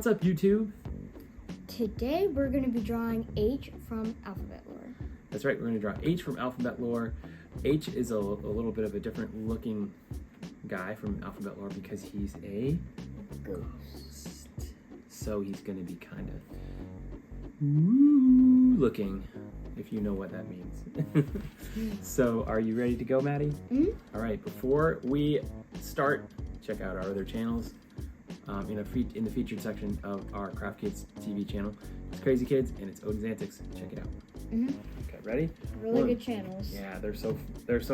What's up, YouTube? Today we're going to be drawing H from Alphabet Lore. That's right, we're going to draw H from Alphabet Lore. H is a little bit of a different looking guy from Alphabet Lore because he's a Ghost. So he's going to be kind of woo looking, if you know what that means. So are you ready to go, Maddie? Mm-hmm. All right, before we start, check out our other channels. In the featured section of our Craft Kids TV channel. It's Crazy Kids and it's Odin's Antics. Check it out. Mm-hmm. Okay, ready? Really good channels. Yeah, they're so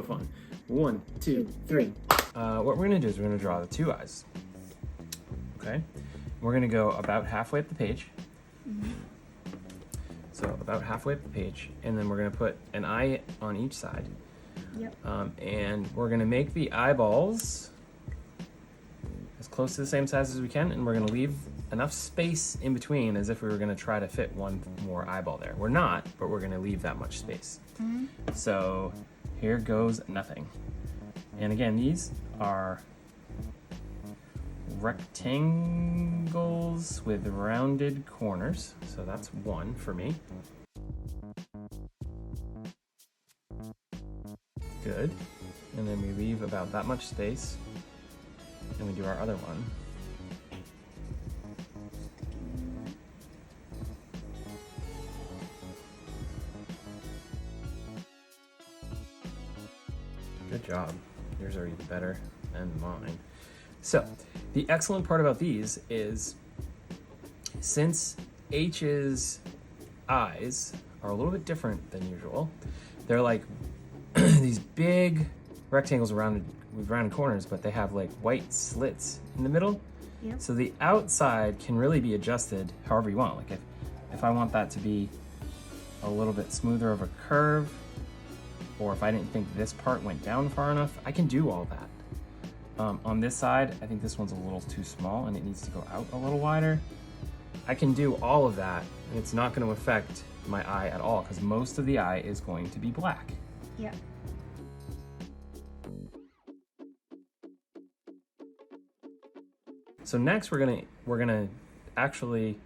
fun. 1, 2, 3. What we're gonna do is we're gonna draw the two eyes. Okay, we're gonna go about halfway up the page. Mm-hmm. So about halfway up the page, and then we're gonna put an eye on each side. Yep. And we're gonna make the eyeballs as close to the same size as we can, and we're gonna leave enough space in between as if we were gonna try to fit one more eyeball there. We're not, but we're gonna leave that much space. Mm-hmm. So here goes nothing. And again, these are rectangles with rounded corners. So that's one for me. Good. And then we leave about that much space. And we do our other one. Good job. Yours are even better than mine. So, the excellent part about these is since H's eyes are a little bit different than usual, they're like these big rectangles with rounded corners, but they have like white slits in the middle. Yep. So the outside can really be adjusted however you want. Like if I want that to be a little bit smoother of a curve, or if I didn't think this part went down far enough, I can do all that. On this side, I think this one's a little too small and it needs to go out a little wider. I can do all of that, and it's not going to affect my eye at all because most of the eye is going to be black. Yep. So next we're gonna actually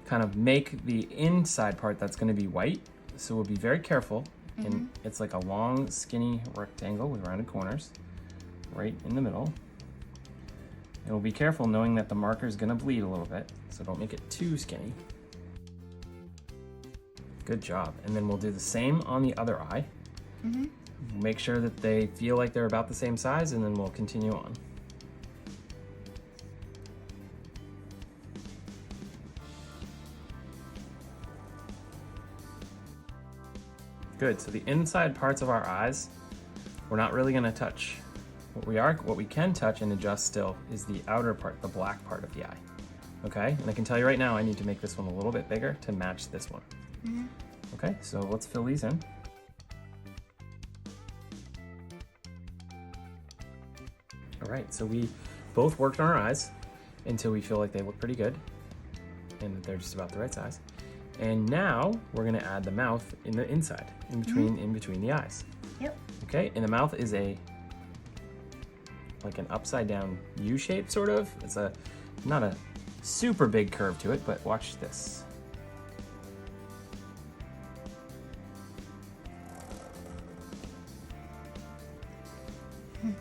kind of make the inside part that's gonna be white. So we'll be very careful. Mm-hmm. And it's like a long, skinny rectangle with rounded corners right in the middle. And we'll be careful knowing that the marker is gonna bleed a little bit, so don't make it too skinny. Good job. And then we'll do the same on the other eye. Mm-hmm. Make sure that they feel like they're about the same size, and then we'll continue on. Good, so the inside parts of our eyes, we're not really gonna touch. What we can touch and adjust still is the outer part, the black part of the eye. Okay, and I can tell you right now, I need to make this one a little bit bigger to match this one. Mm-hmm. Okay, so let's fill these in. All right, so we both worked on our eyes until we feel like they look pretty good and that they're just about the right size. And now we're gonna add the mouth in the inside, in between the eyes. Yep. Okay, and the mouth is like an upside down U shape, sort of. It's not a super big curve to it, but watch this. It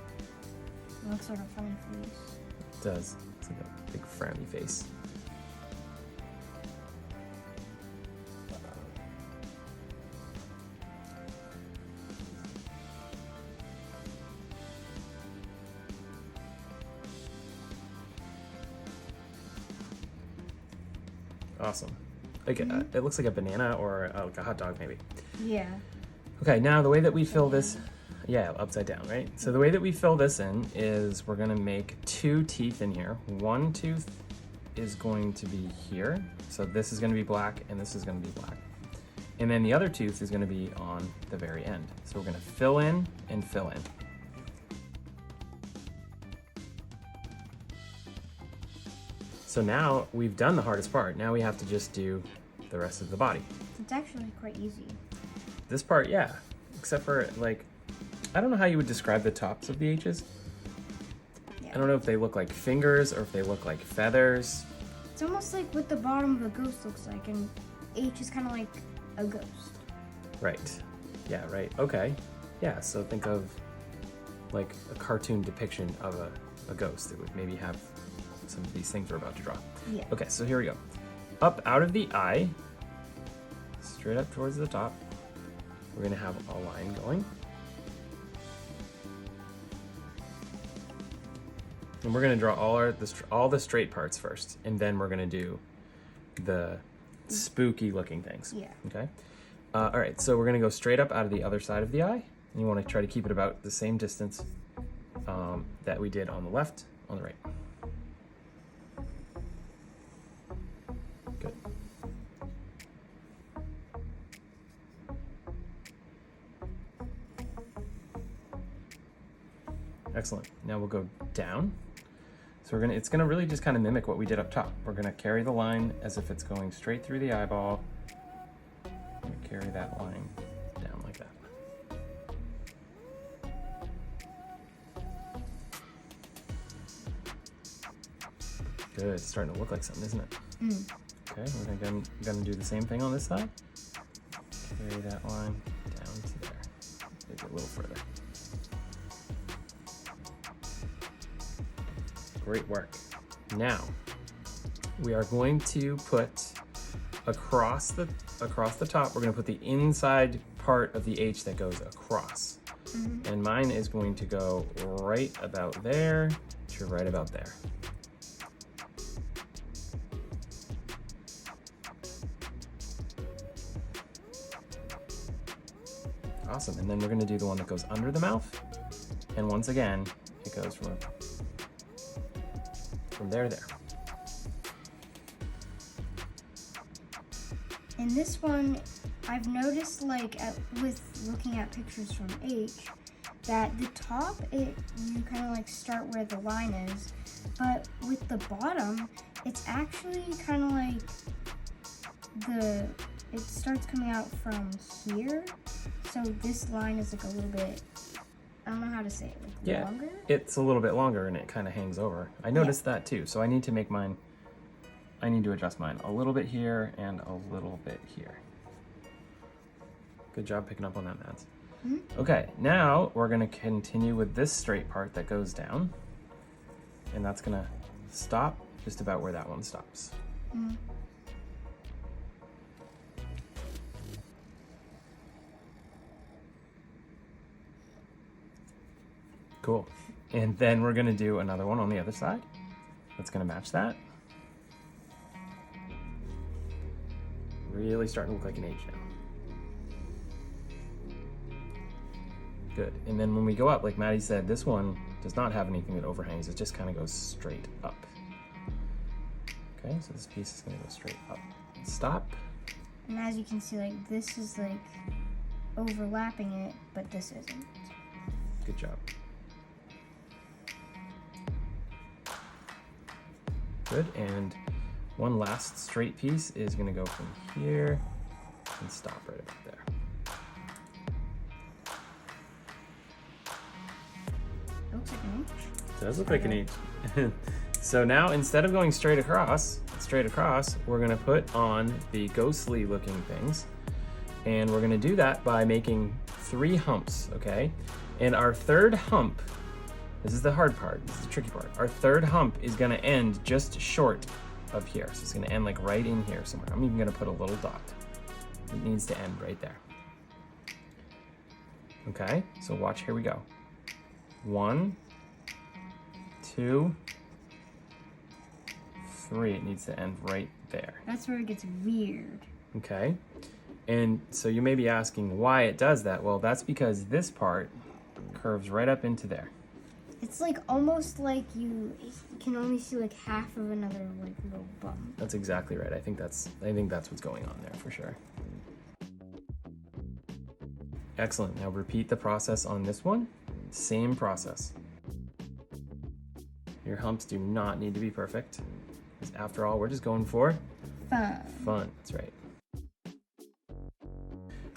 looks like a funny face. It does. It's like a big frowny face. Awesome. Like it looks like a banana or like a hot dog maybe. Yeah. Okay, now the way that we fill this, yeah, upside down, right? So the way that we fill this in is we're gonna make two teeth in here. One tooth is going to be here. So this is gonna be black and this is gonna be black. And then the other tooth is gonna be on the very end. So we're gonna fill in and fill in. So now we've done the hardest part. Now we have to just do the rest of the body. It's actually quite easy. This part, yeah, except for like, I don't know how you would describe the tops of the H's. Yeah. I don't know if they look like fingers or if they look like feathers. It's almost like what the bottom of a ghost looks like, and H is kind of like a ghost. Right. Yeah, right. Okay. Yeah, so think of like a cartoon depiction of a ghost that would maybe have some of these things we're about to draw. Yeah. Okay, so here we go. Up out of the eye, straight up towards the top, we're gonna have a line going. And we're gonna draw all the straight parts first, and then we're gonna do the spooky looking things. Yeah. Okay. All right, so we're gonna go straight up out of the other side of the eye. And you wanna try to keep it about the same distance that we did on the left, on the right. Good. Excellent. Now we'll go down. So it's gonna really just kind of mimic what we did up top. We're gonna carry the line as if it's going straight through the eyeball. And carry that line down like that. Good, it's starting to look like something, isn't it? Mm. Okay, we're gonna do the same thing on this side. Carry that line down to there. Maybe a little further. Great work. Now, we are going to put across the top, we're gonna put the inside part of the H that goes across. Mm-hmm. And mine is going to go right about there to right about there. Awesome, and then we're gonna do the one that goes under the mouth. And once again, it goes from there to there. In this one, I've noticed, like, with looking at pictures from H, that the top, you kind of like start where the line is, but with the bottom, it's actually kind of like it starts coming out from here, so this line is like a little bit, I don't know how to say it, like longer? It's a little bit longer and it kind of hangs over. I noticed that too, so I need to adjust mine a little bit here and a little bit here. Good job picking up on that, Mads. Mm-hmm. Okay, now we're gonna continue with this straight part that goes down, and that's gonna stop just about where that one stops. Mm-hmm. Cool. And then we're gonna do another one on the other side. That's gonna match that. Really starting to look like an H now. Good. And then when we go up, like Maddie said, this one does not have anything that overhangs. It just kind of goes straight up. Okay, so this piece is gonna go straight up. Stop. And as you can see, like, this is like overlapping it, but this isn't. Good job. Good, and one last straight piece is gonna go from here and stop right about there. Looks like an H. It does look like an H. So now instead of going straight across, we're gonna put on the ghostly looking things. And we're gonna do that by making 3 humps, okay? And our third hump, this is the hard part, this is the tricky part. Our third hump is gonna end just short of here. So it's gonna end like right in here somewhere. I'm even gonna put a little dot. It needs to end right there. Okay, so watch, here we go. 1, 2, 3. It needs to end right there. That's where it gets weird. Okay, and so you may be asking why it does that. Well, that's because this part curves right up into there. It's like almost like you can only see like half of another like little bump. That's exactly right. I think that's what's going on there for sure. Excellent. Now repeat the process on this one. Same process. Your humps do not need to be perfect, because after all, we're just going for fun. That's right.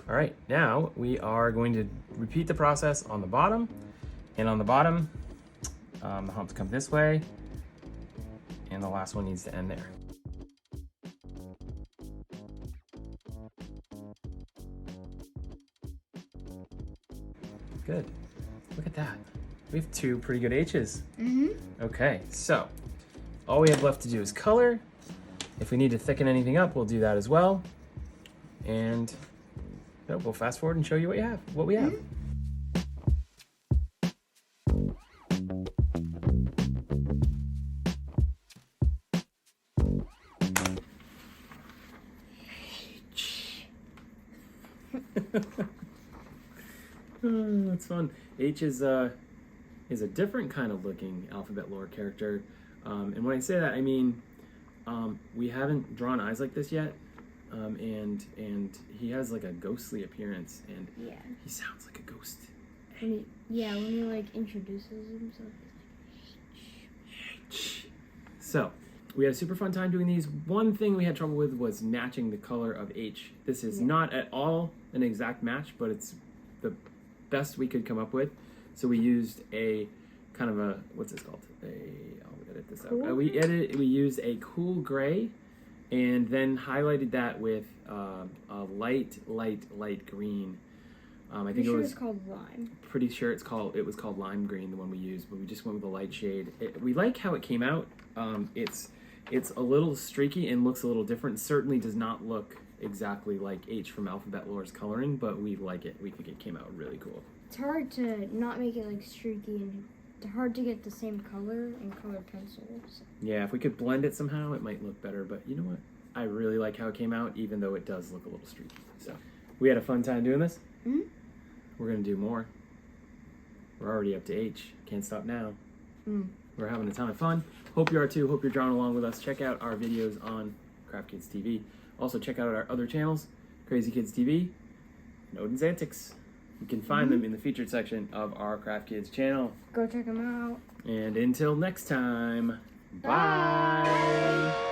All right, now we are going to repeat the process on the bottom, and on the bottom, the humps come this way, and the last one needs to end there. good. Look at that. We have 2 pretty good H's. Mm-hmm. Okay, so all we have left to do is color. If we need to thicken anything up, we'll do that as well. And we'll fast forward and show you what we have. Oh, that's fun. H is a different kind of looking alphabet lore character, and when I say that, I mean we haven't drawn eyes like this yet, and he has like a ghostly appearance, and Yeah. he sounds like a ghost. When he like introduces himself. So we had a super fun time doing these. One thing we had trouble with was matching the color of H. This is not at all an exact match, but it's the best we could come up with. So we used a kind of a, what's this called? I'll edit this Cool out. We used a cool gray, and then highlighted that with a light green. I think it was called lime. pretty sure it was called lime green, the one we used, but we just went with a light shade. We like how it came out. It's a little streaky and looks a little different. Certainly does not look exactly like H from Alphabet Lore's coloring, but we like it. We think it came out really cool. It's hard to not make it like streaky and hard to get the same color and color pencils. Yeah, if we could blend it somehow, it might look better, but you know what? I really like how it came out, even though it does look a little streaky. So we had a fun time doing this. Mm-hmm. We're gonna do more. We're already up to H. Can't stop now. We're having a ton of fun. Hope you are too. Hope you're drawing along with us. Check out our videos on Craft Kids TV. Also check out our other channels, Crazy Kids TV and Odin's Antics. You can find them in the featured section of our Craft Kids channel. Go check them out. And until next time, bye.